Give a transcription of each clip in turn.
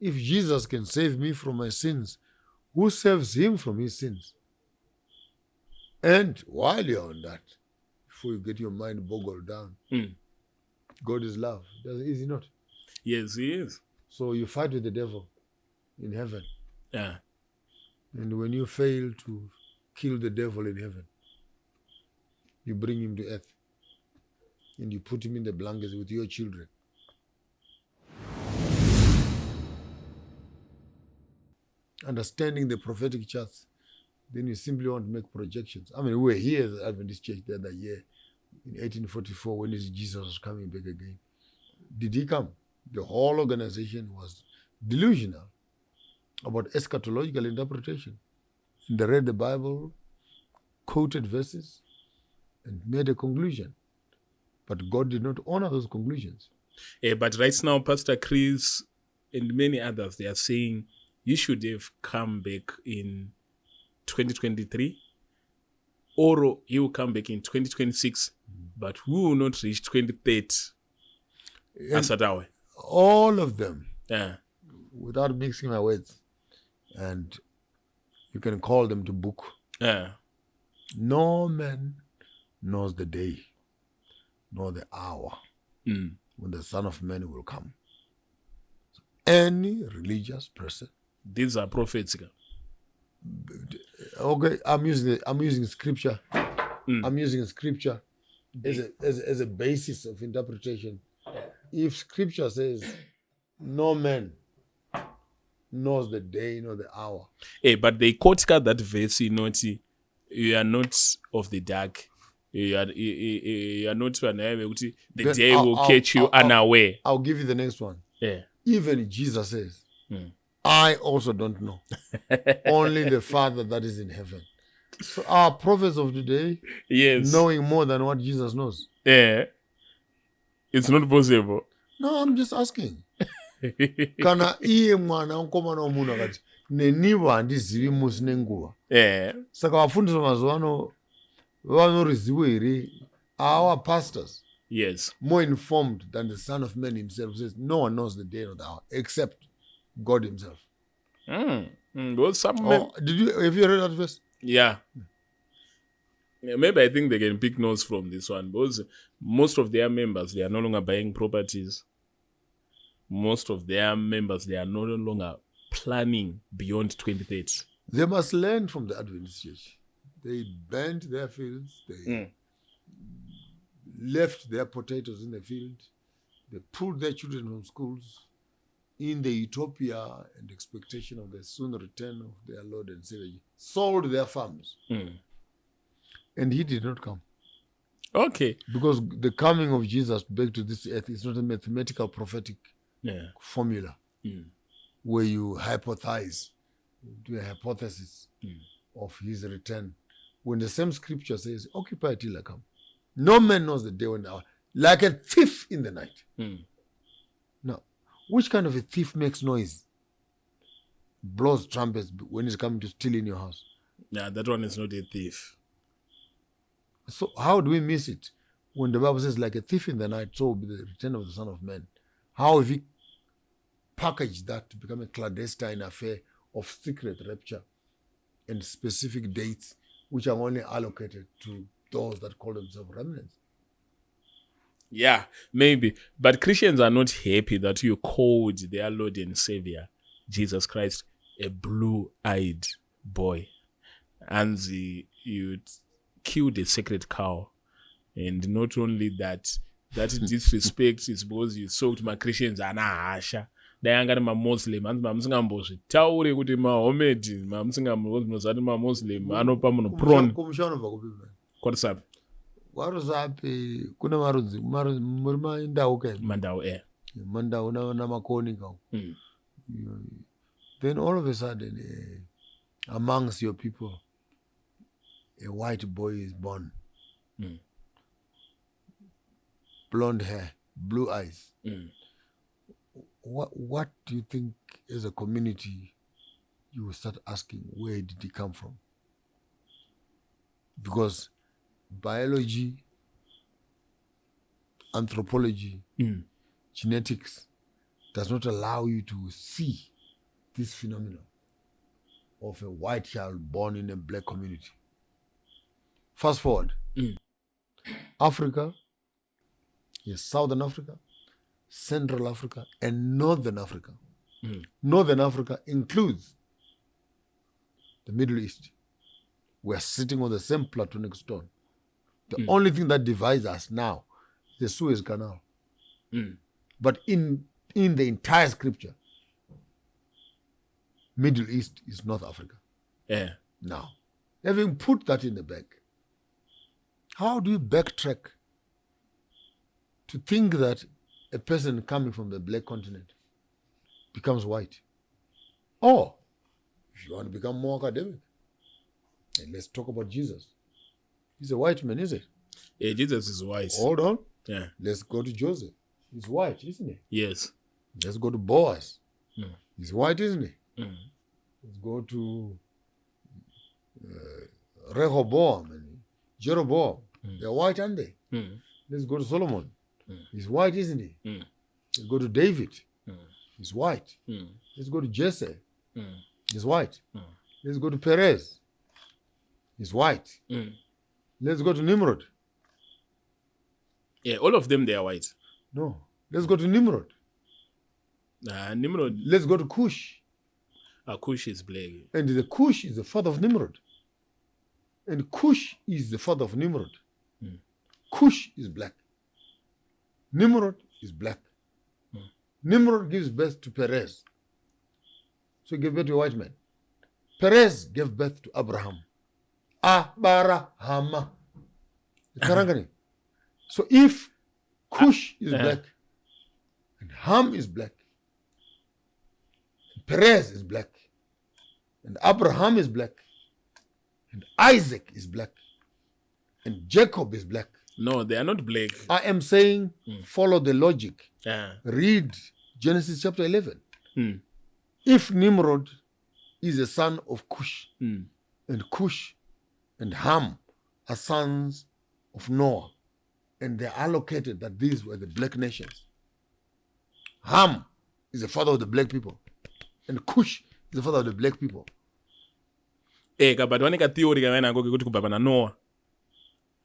if Jesus can save me from my sins, who saves him from his sins? And while you're on that, before you get your mind boggled down, God is love. Is he not? Yes, he is. So you fight with the devil in heaven. Yeah. And when you fail to kill the devil in heaven, you bring him to earth and you put him in the blankets with your children. Understanding the prophetic charts, then you simply want to make projections. I mean, we were here at the Adventist Church the other year in 1844 when Jesus was coming back again. Did he come? The whole organization was delusional about eschatological interpretation. They read the Bible, quoted verses, and made a conclusion. But God did not honor those conclusions. But right now, Pastor Chris and many others, they are saying you should have come back in 2023, or he will come back in 2026, but we will not reach 2030. All of them, Yeah. without mixing my words, and you can call them to book. Yeah. No man knows the day, nor the hour when the Son of Man will come. So any religious person. These are prophets. Okay, I'm using scripture. I'm using scripture as a basis of interpretation. If scripture says no man knows the day nor the hour. But they quote that verse, you are not of the dark. You are not the Then day will catch you unaware. I'll give you the next one. Yeah. Even Jesus says, I also don't know. Only the Father that is in heaven. So our prophets of today, Yes, knowing more than what Jesus knows. Yeah. It's not possible. No, I'm just asking. Kana iye mwana unkomana omunhu akati nenivo handizivi musi nenguva. Yeah. Saka vafundisi mazuva ano vano ruzivo here. Our pastors, Yes, more informed than the Son of Man himself, says no one knows the day or the hour except God himself. Well, Have you read that verse? Yeah. Maybe I think they can pick notes from this one because most of their members, they are no longer buying properties. Most of their members, they are no longer planning beyond 2030. They must learn from the Adventist Church. They burned their fields. They left their potatoes in the field. They pulled their children from schools in the utopia and expectation of the soon return of their Lord and Savior. Sold their farms. And he did not come. Okay. Because the coming of Jesus back to this earth is not a mathematical prophetic formula where you hypothesize, do a hypothesis of his return. When the same scripture says, occupy till I come. No man knows the day or the hour. Like a thief in the night. Now, which kind of a thief makes noise? Blows trumpets when he's coming to steal in your house. Yeah, that one is not a thief. So how do we miss it? When the Bible says, like a thief in the night, so will be the return of the Son of Man. How have we packaged that to become a clandestine affair of secret rapture and specific dates which are only allocated to those that call themselves remnants? Yeah, maybe. But Christians are not happy that you called their Lord and Savior, Jesus Christ, a blue-eyed boy. And you killed a sacred cow. And not only that disrespect is because you soaked my Christians anahasha. Dayanga ma Muslim and mamsingambozvitaure kuti mahomedi mamsingambozvati ma Muslim anopa munhu prawn. Kwatisapi? Warusapi kuna marudzi muri mandau kai? Mandau Mandau na makoni kau. Then all of a sudden amongst your people a white boy is born. Blonde hair, blue eyes. What do you think as a community you will start asking, where did he come from? Because biology, anthropology, genetics does not allow you to see this phenomenon of a white child born in a black community. Fast forward. Africa, yes, Southern Africa, Central Africa, and Northern Africa. Northern Africa includes the Middle East. We are sitting on the same platonic stone. The only thing that divides us now is the Suez Canal. But in the entire scripture, Middle East is North Africa. Yeah. Now, having put that in the bag, how do you backtrack to think that a person coming from the black continent becomes white? Or, if you want to become more academic, and let's talk about Jesus. He's a white man, is it? Yeah, Jesus is white. Hold on. Yeah. Let's go to Joseph. He's white, isn't he? Yes. Let's go to Boaz. He's white, isn't he? Let's go to Rehoboam and Jeroboam. They're white, aren't they? Let's go to Solomon. He's white, isn't he? Let's go to David. He's white. Let's go to Jesse. He's white. Let's go to Perez. He's white. Let's go to Nimrod. Yeah, all of them, they are white. No. Let's go to Nimrod. Nimrod. Let's go to Cush. Cush is black. And the Cush is the father of Nimrod. And Cush is the father of Nimrod. Cush is black. Nimrod is black. Nimrod gives birth to Perez. So he gave birth to a white man. Perez gave birth to Abraham. Abraham. So if Cush is black, and Ham is black, and Perez is black, and Abraham is black, and Isaac is black, and Jacob is black. No, they are not black. I am saying follow the logic. Yeah. Read Genesis chapter 11. If Nimrod is a son of Cush, and Cush and Ham are sons of Noah, and they're allocated that these were the black nations. Ham is the father of the black people, and Cush is the father of the black people. But when I theory to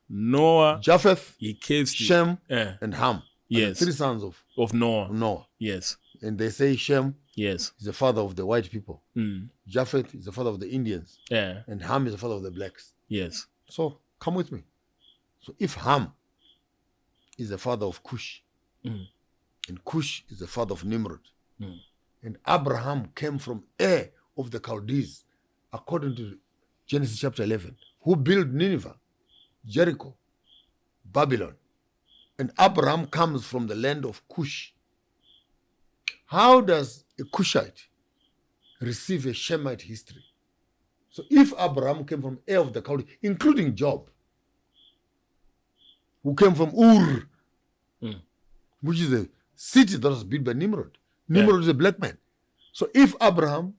Noah, Japheth, he kissed Shem, and Ham. Yes. Three sons of Noah. Noah. Yes. And they say Shem is the father of the white people. Japheth is the father of the Indians. Yeah. And Ham is the father of the blacks. Yes. So come with me. So if Ham is the father of Cush, and Cush is the father of Nimrod, and Abraham came from Ur of the Chaldees, according to Genesis chapter 11, who built Nineveh, Jericho, Babylon, and Abraham comes from the land of Cush. How does a Cushite receive a Shemite history? So if Abraham came from Ur of the Chaldees, including Job, who came from Ur, which is a city that was built by Nimrod. Nimrod is a black man. So if Abraham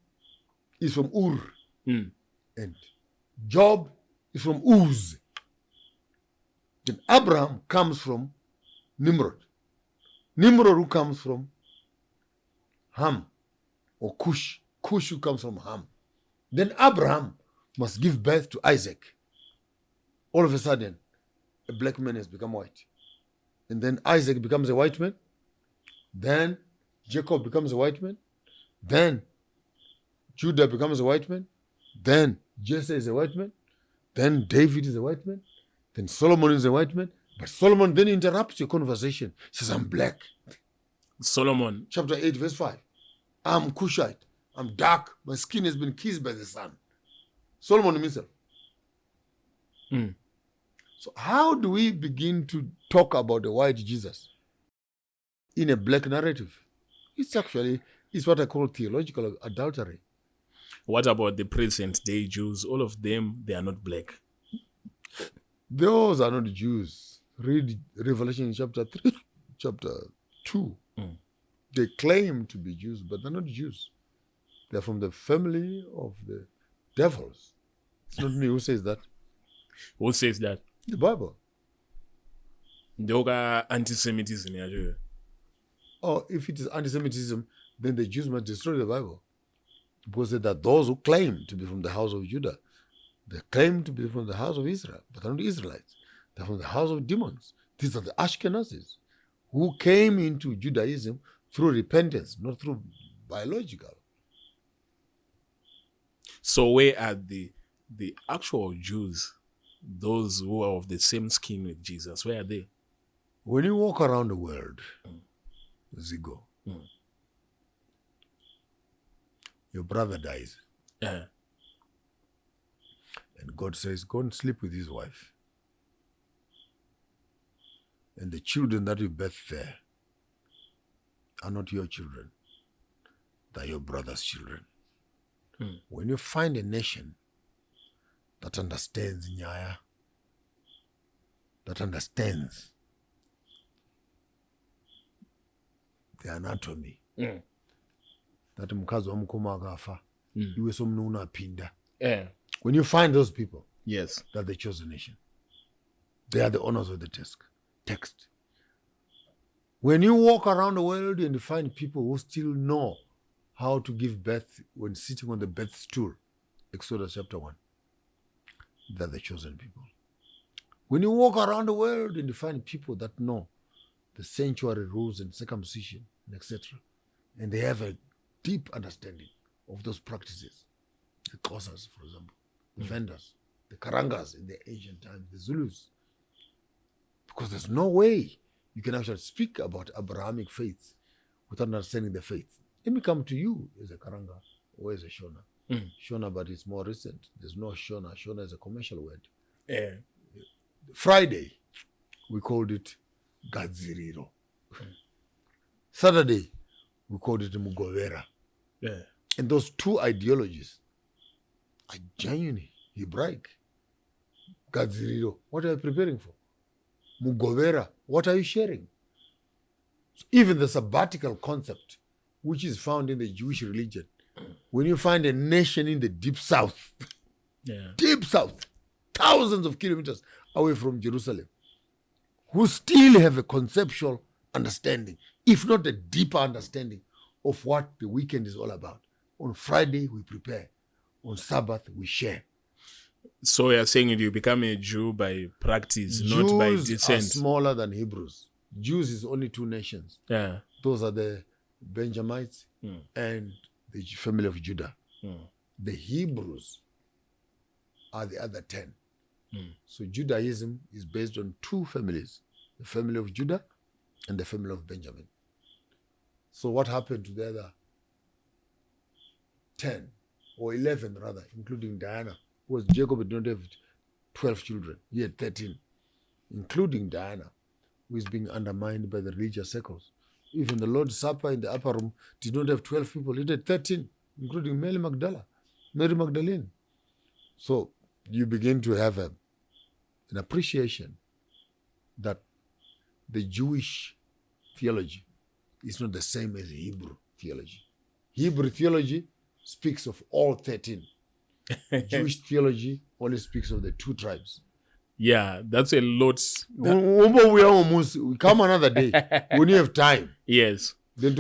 is from Ur, and Job is from Uz, then Abraham comes from Nimrod. Nimrod who comes from Ham or Cush. Cush who comes from Ham. Then Abraham must give birth to Isaac. All of a sudden, a black man has become white. And then Isaac becomes a white man. Then Jacob becomes a white man. Then Judah becomes a white man. Then Jesse is a white man. Then David is a white man. Then Solomon is a white man. But Solomon then interrupts your conversation. He says, I'm black. Solomon. Chapter 8, verse 5. I'm Cushite. I'm dark. My skin has been kissed by the sun. Solomon himself. So how do we begin to talk about the white Jesus in a black narrative? It's what I call theological adultery. What about the present day Jews? All of them, they are not black. Those are not Jews. Read Revelation chapter 3, chapter 2. They claim to be Jews, but they're not Jews. They're from the family of the devils. It's not me who says that. Who says that? The Bible. Ndoka anti-Semitism. Or if it is anti-Semitism, then the Jews must destroy the Bible. Because there are those who claim to be from the house of Judah. They claim to be from the house of Israel, but they're not Israelites. They're from the house of demons. These are the Ashkenazis who came into Judaism through repentance, not through biological. So where are the actual Jews, those who are of the same skin with Jesus? Where are they? When you walk around the world, Zigo, your brother dies. Uh, And God says, go and sleep with his wife. And the children that you birth there are not your children. They're your brother's children. When you find a nation that understands Nyaya, that understands the anatomy, that mkazi wa mkoma akafa, iwe somnu unapinda. When you find those people, yes. that's the chosen nation. They are the owners of the text. When you walk around the world and you find people who still know how to give birth when sitting on the birth stool, Exodus chapter 1, they're the chosen people. When you walk around the world and you find people that know the sanctuary rules and circumcision, and etc., and they have a deep understanding of those practices, the Xhosas, for example, the Vendas, the Karangas in the ancient times, the Zulus. Because there's no way you can actually speak about Abrahamic faith without understanding the faith. Let me come to you as a Karanga or as a Shona. Shona, but it's more recent. There's no Shona. Shona is a commercial word. Friday, we called it Gadziriro. Saturday, we called it Mugovera. And those two ideologies are genuinely Hebraic. Gadziriro, what are you preparing for? Mugovera, what are you sharing? So even the sabbatical concept, which is found in the Jewish religion, when you find a nation in the deep south, deep south, thousands of kilometers away from Jerusalem, who still have a conceptual understanding, if not a deeper understanding of what the weekend is all about. On Friday, we prepare. On Sabbath, we share. So you're saying you become a Jew by practice, Jews not by are descent. smaller than Hebrews. Jews is only two nations. Those are the Benjamites and the family of Judah. The Hebrews are the other 10. So Judaism is based on two families, the family of Judah and the family of Benjamin. So what happened to the other 10 or 11 rather, including Diana, who was Jacob did not have 12 children. He had 13, including Diana, who is being undermined by the religious circles. Even the Lord's Supper in the upper room did not have 12 people. It had 13, including Mary Magdalene. So you begin to have an appreciation that the Jewish theology is not the same as Hebrew theology. Hebrew theology speaks of all 13. Jewish theology only speaks of the 2 tribes. Yeah, that's a lot. We come another day when you have time. Yes. Then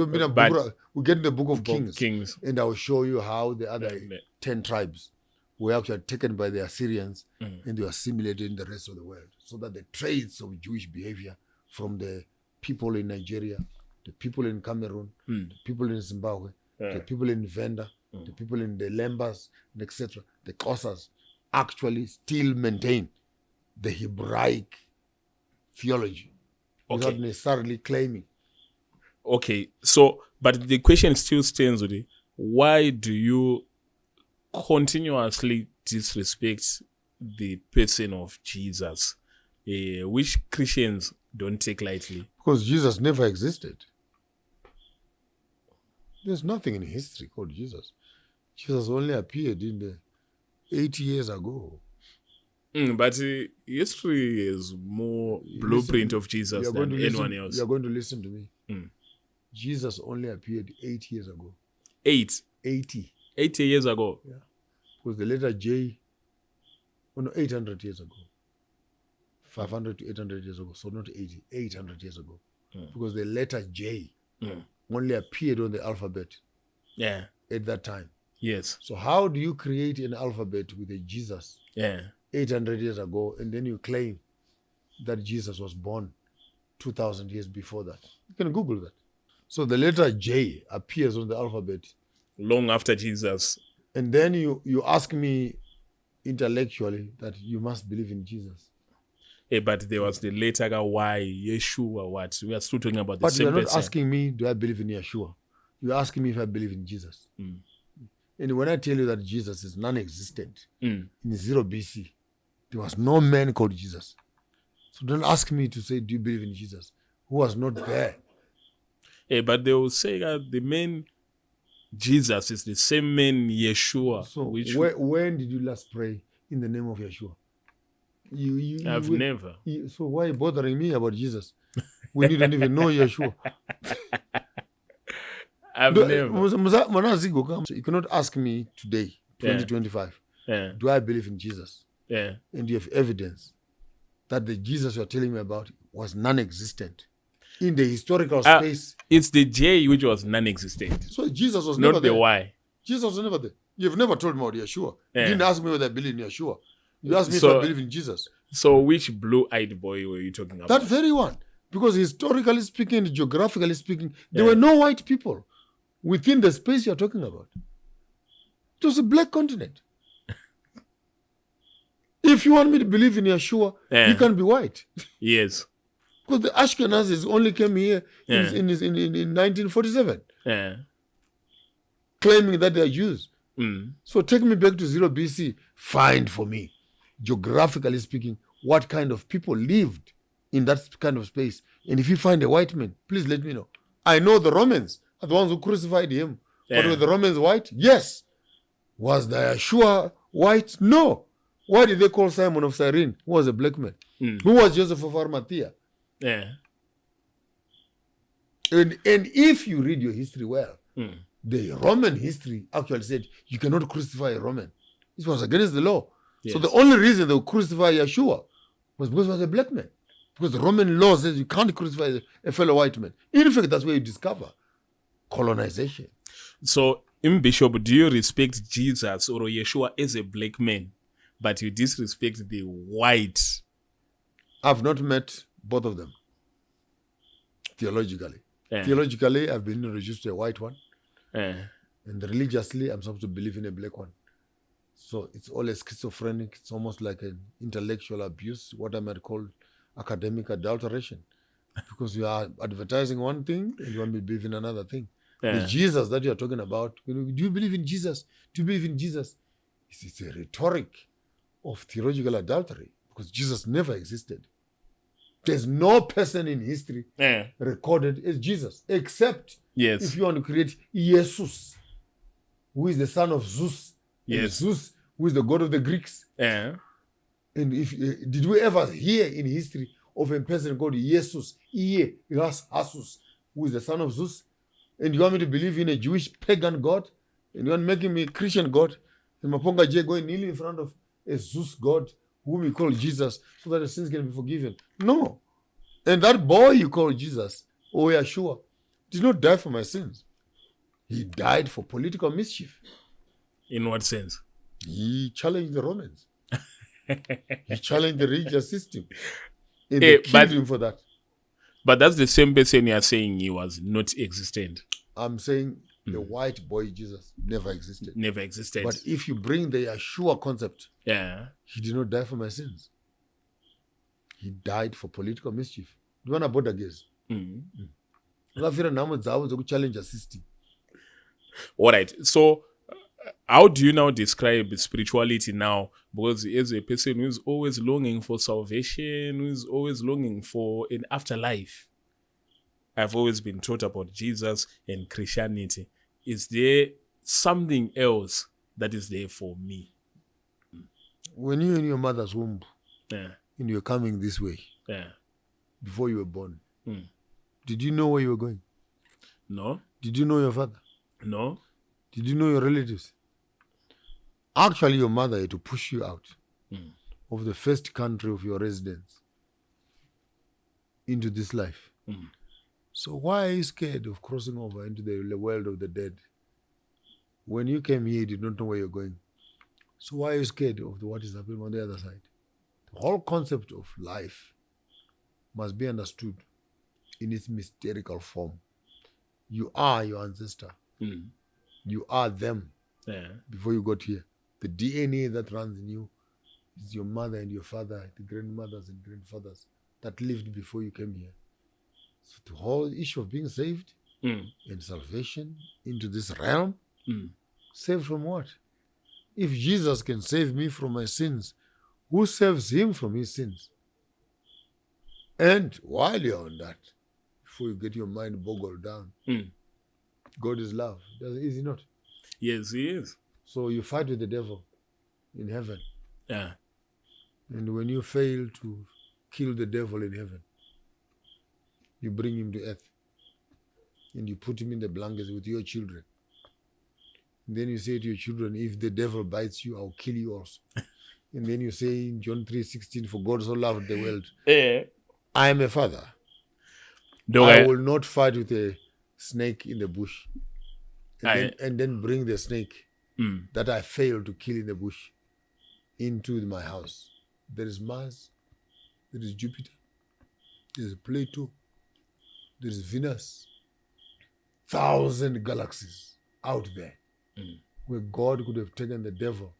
we get in the book of Kings, and I will show you how the other 10 tribes were actually taken by the Assyrians and they were assimilated in the rest of the world. So that the traits of Jewish behavior from the people in Nigeria, the people in Cameroon, the people in Zimbabwe, the people in Venda, the people in the Lembas, etc., the Xhosas, actually still maintain the Hebraic theology without necessarily claiming. Okay, so, but the question still stands with it. Why do you continuously disrespect the person of Jesus, which Christians don't take lightly? Because Jesus never existed. There's nothing in history called Jesus. Jesus only appeared in the 80 years ago. But history is more blueprint of Jesus than anyone else. You're going to listen to me. Jesus only appeared 8 years ago. 80 years ago. Yeah. Because the letter J, 800 years ago. 500 to 800 years ago. So not 80, 800 years ago. Because the letter J only appeared on the alphabet Yeah. at that time. Yes. So how do you create an alphabet with a Jesus Yeah. 800 years ago, and then you claim that Jesus was born 2,000 years before that? You can Google that. So the letter J appears on the alphabet. Long after Jesus. And then you ask me intellectually that you must believe in Jesus. But there was the letter Y, Yeshua, what? We are still talking about the But same you're not person. asking me, do I believe in Yeshua? You're asking me if I believe in Jesus. And when I tell you that Jesus is non-existent, in 0 BC, there was no man called Jesus. So don't ask me to say, do you believe in Jesus? Who was not there. But they will say that the man Jesus is the same man Yeshua. So which when did you last pray in the name of Yeshua? I've never. So why bothering me about Jesus when you don't even know Yeshua? I've never. You cannot ask me today, 2025, do I believe in Jesus? Yeah. And you have evidence that the Jesus you're telling me about was non-existent in the historical space. It's the J which was non-existent. So Jesus was never Not there. the Y. Jesus was never there. You've never told me about Yeshua. Yeah. You didn't ask me whether I believe in Yeshua. You asked me if I believe in Jesus. So which blue-eyed boy were you talking about? That very one. Because historically speaking, geographically speaking, there were no white people within the space you're talking about. It was a black continent. If you want me to believe in Yeshua, he can be white. Yes. Because the Ashkenazis only came here in 1947, claiming that they are Jews. So take me back to 0 BC. Find for me, geographically speaking, what kind of people lived in that kind of space. And if you find a white man, please let me know. I know the Romans are the ones who crucified him. But were the Romans white? Yes. Was the Yeshua white? No. Why did they call Simon of Cyrene, who was a black man? Who was Joseph of Arimathea? Yeah. And if you read your history well, the Roman history actually said you cannot crucify a Roman. This was against the law. Yes. So the only reason they would crucify Yeshua was because he was a black man. Because the Roman law says you can't crucify a fellow white man. In fact, that's where you discover colonization. So, Bishop, do you respect Jesus or Yeshua as a black man, but you disrespect the white? I've not met both of them theologically. Yeah. Theologically, I've been reduced to a white one. Yeah. And religiously, I'm supposed to believe in a black one. So it's all a schizophrenic. It's almost like an intellectual abuse, what I might call academic adulteration. Because you are advertising one thing and you want me to believe in another thing. Yeah. The Jesus that you're talking about, do you believe in Jesus? Do you believe in Jesus? It's a rhetoric of theological adultery because Jesus never existed. There's no person in history recorded as Jesus, except if you want to create Jesus, who is the son of Zeus. And Zeus, who is the god of the Greeks. Yeah. And did we ever hear in history of a person called Jesus, Jesus, who is the son of Zeus? And you want me to believe in a Jewish pagan god? And you want to make him a Christian god? And Maponga J going kneeling in front of a Zeus god, whom we call Jesus, so that the sins can be forgiven? No. And that boy you call Jesus, or Yeshua, did not die for my sins. He died for political mischief. In what sense? He challenged the Romans. He challenged the religious system. And they killed him for that. But that's the same person you are saying he was not existent. I'm saying the white boy Jesus never existed. Never existed. But if you bring the Yeshua concept, he did not die for my sins. He died for political mischief. Do you want to border gaze? Challenge a system. All right. So, how do you now describe spirituality now? Because as a person who is always longing for salvation, who is always longing for an afterlife, I've always been taught about Jesus and Christianity. Is there something else that is there for me? When you were in your mother's womb, and you were coming this way, before you were born, did you know where you were going? No. Did you know your father? No. Did you know your relatives? Actually, your mother had to push you out of the first country of your residence into this life. So why are you scared of crossing over into the world of the dead? When you came here, you did not know where you're going. So why are you scared of what is happening on the other side? The whole concept of life must be understood in its mystical form. You are your ancestor. You are them before you got here. The DNA that runs in you is your mother and your father, the grandmothers and grandfathers that lived before you came here. So the whole issue of being saved and salvation into this realm, saved from what? If Jesus can save me from my sins, who saves him from his sins? And while you're on that, before you get your mind boggled down, God is love. Is he not? Yes, he is. So you fight with the devil in heaven. Yeah. And when you fail to kill the devil in heaven, you bring him to earth. And you put him in the blankets with your children. And then you say to your children, if the devil bites you, I'll kill you also. And then you say in John 3:16, for God so loved the world. I am a father. I will not fight with a snake in the bush. And then bring the snake that I failed to kill in the bush into my house. There is Mars, there is Jupiter, there is Pluto, there is Venus, 1,000 galaxies out there where God could have taken the devil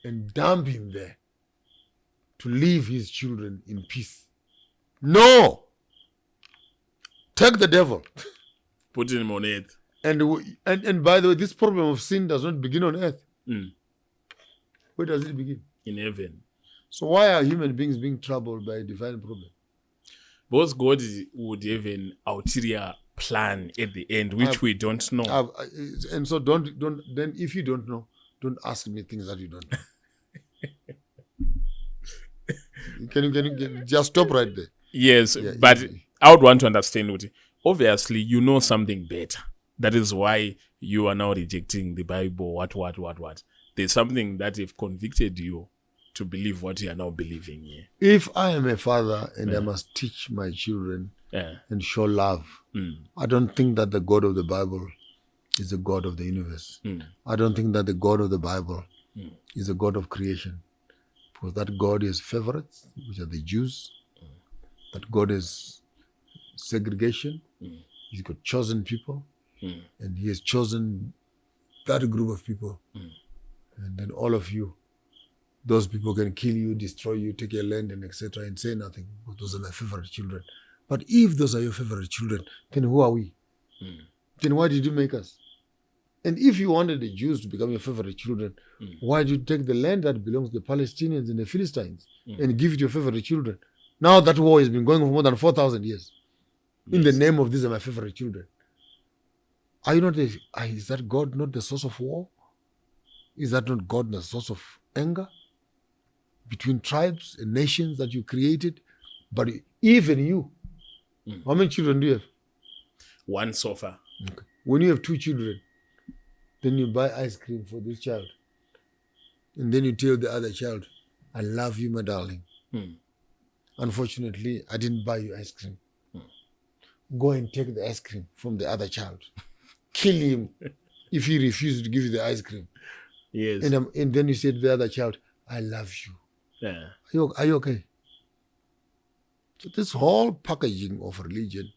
and dumped him there to leave his children in peace. No! Take the devil. Put him on earth. And by the way, this problem of sin does not begin on earth. Where does it begin? In heaven. So why are human beings being troubled by a divine problem? Because God would have an ulterior plan at the end, which we don't know. And so don't then if you don't know, don't ask me things that you don't know. Can you just stop right there? Yes, but I would want to understand obviously you know something better. That is why you are now rejecting the Bible, what. There's something that have convicted you to believe what you are now believing here. If I am a father and I must teach my children and show love, I don't think that the God of the Bible is the God of the universe. I don't think that the God of the Bible is the God of creation. Because that God is favorites, which are the Jews. That God is segregation. He's got chosen people. And he has chosen that group of people. And then all of you, those people can kill you, destroy you, take your land and etc. and say nothing. But those are my favorite children. But if those are your favorite children, then who are we? Then why did you make us? And if you wanted the Jews to become your favorite children, why did you take the land that belongs to the Palestinians and the Philistines and give it to your favorite children? Now that war has been going for more than 4,000 years. In the name of these are my favorite children. Are you not? Is that God not the source of war? Is that not God the source of anger between tribes and nations that you created? But even you, how many children do you have? One so far. Okay. When you have 2 children, then you buy ice cream for this child. And then you tell the other child, I love you, my darling. Unfortunately, I didn't buy you ice cream. Go and take the ice cream from the other child. Kill him if he refuses to give you the ice cream. Yes. And then you say to the other child, I love you. Yeah. Are you okay? So this whole packaging of religion,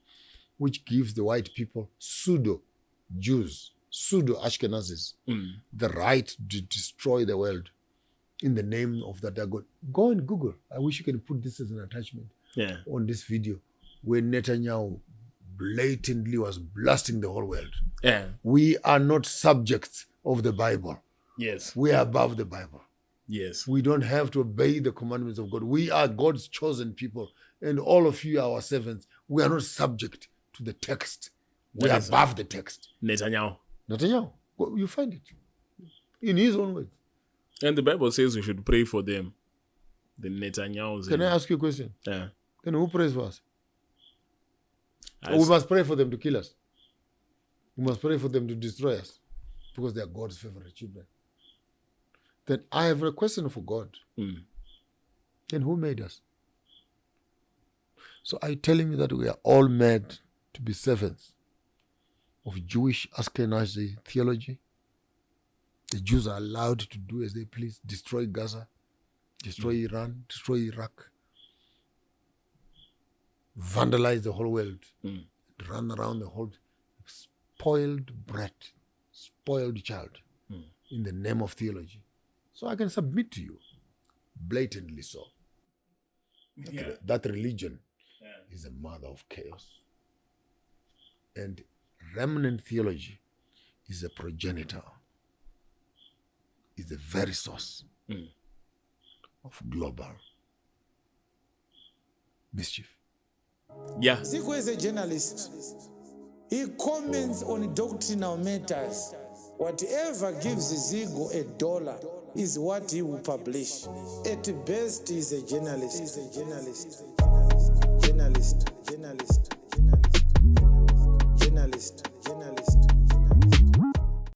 which gives the white people pseudo-Jews, pseudo-Ashkenazis, the right to destroy the world in the name of that God. Go and Google. I wish you can put this as an attachment on this video where Netanyahu blatantly was blasting the whole world. We are not subjects of the Bible. Yes. We are above the Bible. Yes. We don't have to obey the commandments of God. We are God's chosen people. And all of you are our servants. We are not subject to the text. We are above the text. Netanyahu. You find it in his own words. And the Bible says we should pray for them. The Netanyahus. Can I ask you a question? Yeah. Then who prays for us? We must pray for them to kill us. We must pray for them to destroy us because they are God's favorite children. Then I have a question for God. Then who made us? So are you telling me that we are all made to be servants of Jewish Ashkenazi theology. The Jews are allowed to do as they please, destroy Gaza, destroy Iran, destroy Iraq, vandalize the whole world, run around the whole, spoiled brat, spoiled child in the name of theology. So I can submit to you, blatantly so. That religion is a mother of chaos. And remnant theology is a progenitor, is the very source of global mischief. Yeah. Zico is a journalist. He comments on doctrinal matters. Whatever gives Zico $1 is what he will publish. At best, he's a journalist. He's a journalist. Journalist.